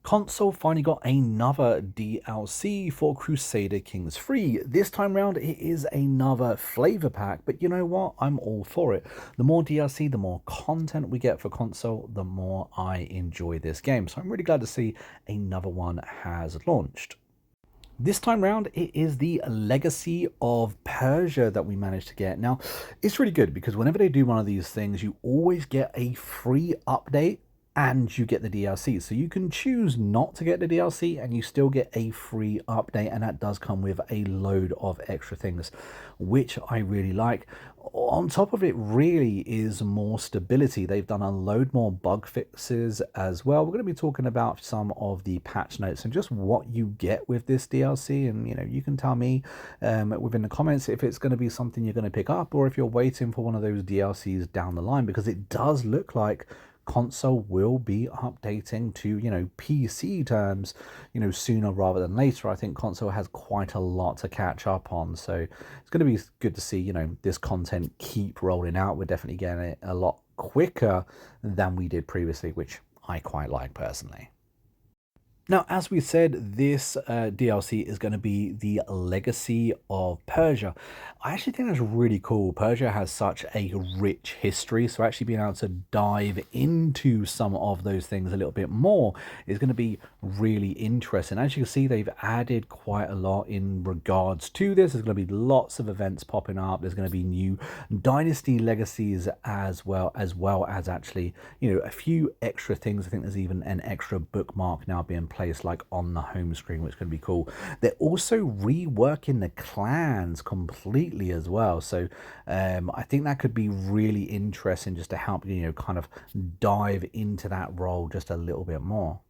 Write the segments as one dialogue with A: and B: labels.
A: Console finally got another DLC for Crusader Kings 3. This time round, it is another flavor pack, but you know what? I'm all for it. The more DLC, the more content we get for console, the more I enjoy this game. So I'm really glad to see another one has launched. This time round, it is the Legacy of Persia that we managed to get. Now, it's really good because whenever they do one of these things, you always get a free update and you get the DLC. So you can choose not to get the DLC and you still get a free update, and that does come with a load of extra things, which I really like. On top of it really is more stability. They've done a load more bug fixes as well. We're going to be talking about some of the patch notes and just what you get with this DLC, and you can tell me within the comments if it's going to be something you're going to pick up or if you're waiting for one of those DLCs down the line, because it does look like console will be updating to PC terms sooner rather than later. I think console has quite a lot to catch up on, so it's going to be good to see this content keep rolling out. We're definitely getting it a lot quicker than we did previously, which I quite like personally. Now, as we said, this DLC is going to be the Legacy of Persia. I actually think that's really cool. Persia has such a rich history, so actually being able to dive into some of those things a little bit more is going to be really interesting. As you can see, they've added quite a lot in regards to this. There's going to be lots of events popping up. There's going to be new dynasty legacies as well as actually, a few extra things. I think there's even an extra bookmark now being place like on the home screen, which is going to be cool. They're also reworking the clans completely as well, so I think that could be really interesting just to help kind of dive into that role just a little bit more.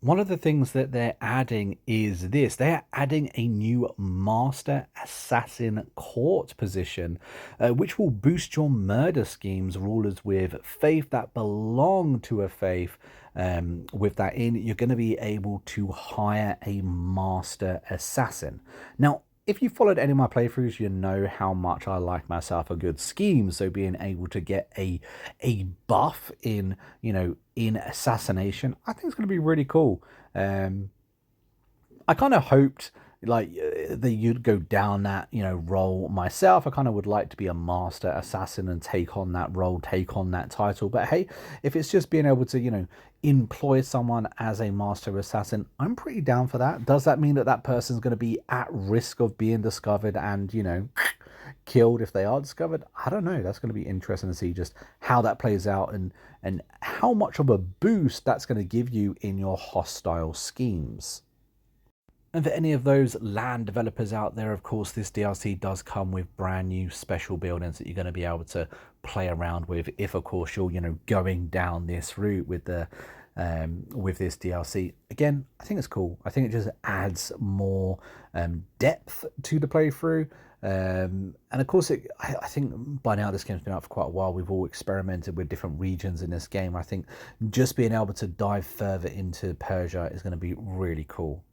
A: One of the things that they're adding is this. They're adding a new Master Assassin Court position, which will boost your murder schemes. Rulers with faith that belong to a faith. With that in, you're going to be able to hire a Master Assassin. Now, if you followed any of my playthroughs, you know how much I like myself a good scheme. So being able to get a buff in, in assassination, I think it's going to be really cool. I kind of hoped that you'd go down that role myself. I kind of would like to be a master assassin and take on that role, take on that title. But hey, if it's just being able to employ someone as a master assassin, I'm pretty down for that. Does that mean that that person's going to be at risk of being discovered and killed if they are discovered? I don't know. That's going to be interesting to see just how that plays out and how much of a boost that's going to give you in your hostile schemes. And for any of those land developers out there, of course, this DLC does come with brand new special buildings that you're going to be able to play around with if, of course, you're, going down this route with the with this DLC. Again, I think it's cool. I think it just adds more depth to the playthrough. And of course, I think by now this game's been out for quite a while. We've all experimented with different regions in this game. I think just being able to dive further into Persia is going to be really cool.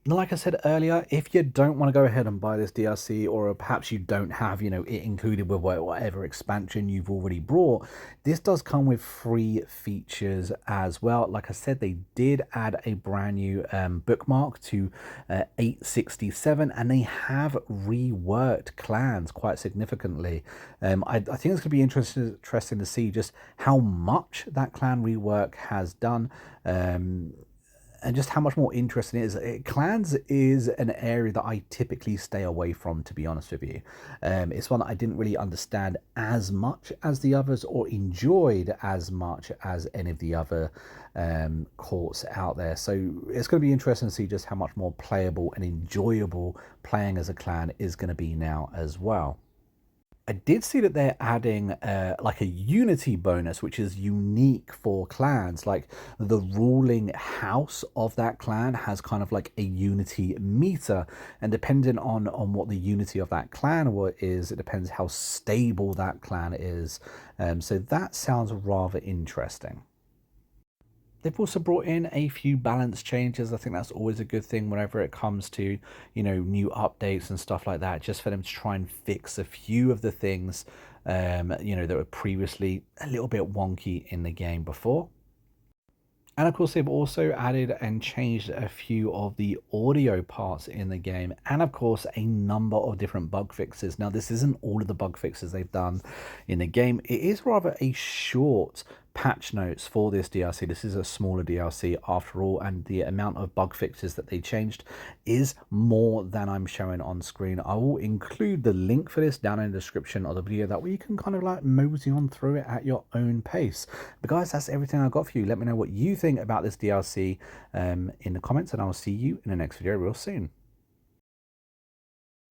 A: Now, like I said earlier, if you don't want to go ahead and buy this DLC, or perhaps you don't have, it included with whatever expansion you've already brought, this does come with free features as well. Like I said, they did add a brand new bookmark to 867, and they have reworked clans quite significantly. I think it's going to be interesting to see just how much that clan rework has done. And just how much more interesting it is. Clans is an area that I typically stay away from, to be honest with you. It's one that I didn't really understand as much as the others, or enjoyed as much as any of the other courts out there. So it's going to be interesting to see just how much more playable and enjoyable playing as a clan is going to be now as well. I did see that they're adding like a unity bonus, which is unique for clans. Like the ruling house of that clan has kind of like a unity meter, and depending on what the unity of that clan is, it depends how stable that clan is. So that sounds rather interesting. They've also brought in a few balance changes. I think that's always a good thing whenever it comes to, new updates and stuff like that, just for them to try and fix a few of the things you know, that were previously a little bit wonky in the game before. And of course, they've also added and changed a few of the audio parts in the game, and of course, a number of different bug fixes. Now, this isn't all of the bug fixes they've done in the game. It is rather a short patch notes for this DLC. This is a smaller DLC after all, and the amount of bug fixes that they changed is more than I'm showing on screen. I will include the link for this down in the description of the video, that way you can kind of like mosey on through it at your own pace. But guys, that's everything I've got for you. Let me know what you think about this DLC in the comments, and I'll see you in the next video real soon.